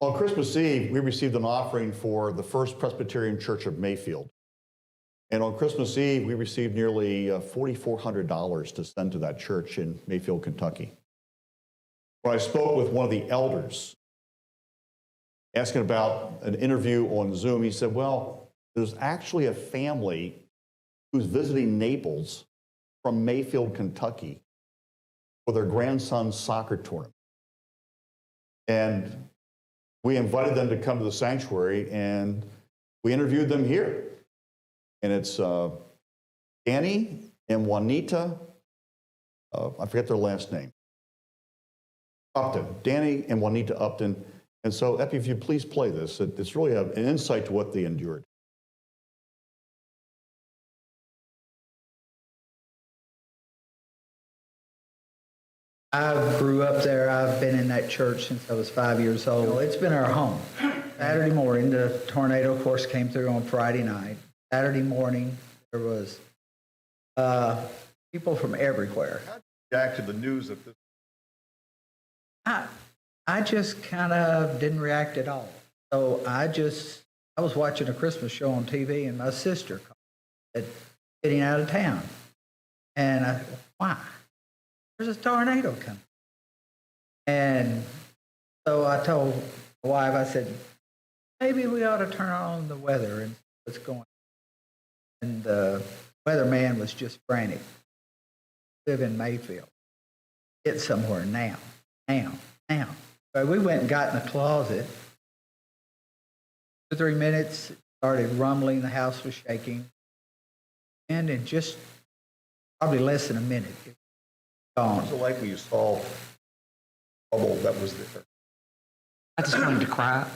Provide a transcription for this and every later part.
On Christmas Eve, we received an offering for the First Presbyterian Church of Mayfield. And on Christmas Eve, we received nearly $4,400 to send to that church in Mayfield, Kentucky. When I spoke with one of the elders, asking about an interview on Zoom, he said, well, there's actually a family who's visiting Naples from Mayfield, Kentucky for their grandson's soccer tournament. And we invited them to come to the sanctuary, and we interviewed them here. And it's Danny and Juanita, I forget their last name, Upton, Danny and Juanita Upton. And so, Epi, if you please play this, it's really an insight to what they endured. I grew up there. I've been in that church since I was 5 years old. It's been our home. Saturday morning, the tornado, of course, came through on Friday night. Saturday morning, there was people from everywhere. How did you react to the news of this? I just kind of didn't react at all. So I was watching a Christmas show on TV, and my sister called, getting out of town. And I said, why? There's a tornado coming. And so I told my wife, I said, maybe we ought to turn on the weather and see what's going on. And the weatherman was just frantic. Live in Mayfield. Get somewhere now. So we went and got in the closet. 2 or 3 minutes, it started rumbling, the house was shaking. And in just probably less than a minute, it was gone. What was it like when you saw the bubble that was there? I just wanted to cry.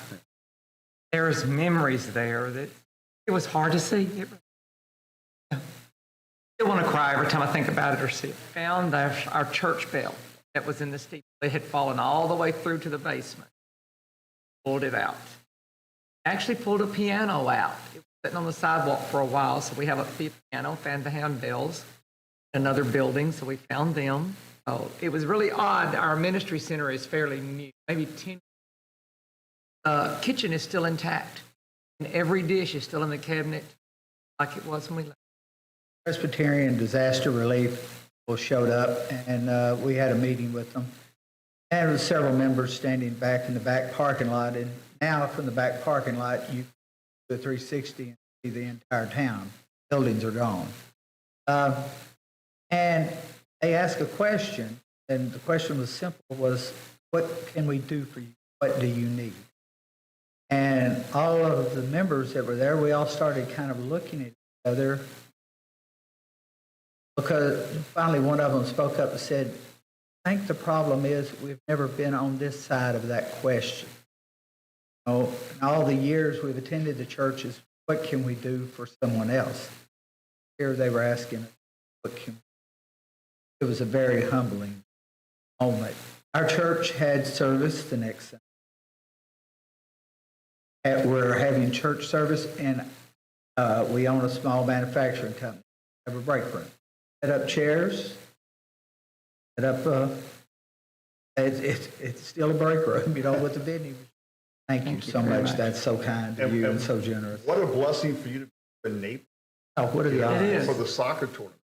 There's memories there that it was hard to see. I still want to cry every time I think about it or see it. Found our church bell that was in the steeple. It had fallen all the way through to the basement. Pulled it out. Actually pulled a piano out. It was sitting on the sidewalk for a while, so we have a piano, found the handbells, another building, so we found them. Oh, it was really odd. Our ministry center is fairly new, maybe 10. The kitchen is still intact, and every dish is still in the cabinet like it was when we left. Presbyterian Disaster Relief people showed up, and we had a meeting with them. And there were several members standing back in the back parking lot. And now from the back parking lot, you do a 360 and see the entire town. Buildings are gone. And they asked a question, and the question was simple, was, what can we do for you? What do you need? And all of the members that were there, we all started kind of looking at each other, because finally one of them spoke up and said, I think the problem is we've never been on this side of that question. You know, in all the years we've attended the churches, what can we do for someone else? Here they were asking, what can we do? It was a very humbling moment. Our church had service the next Sunday. We're having church service, and we own a small manufacturing company. We have a break room. Set up chairs. Set up. It's still a break room, you know, with the vending. Thank you so much. That's so kind of you and so generous. What a blessing for you to be in Naples Oh, what are the odds? It is. for the soccer tournament.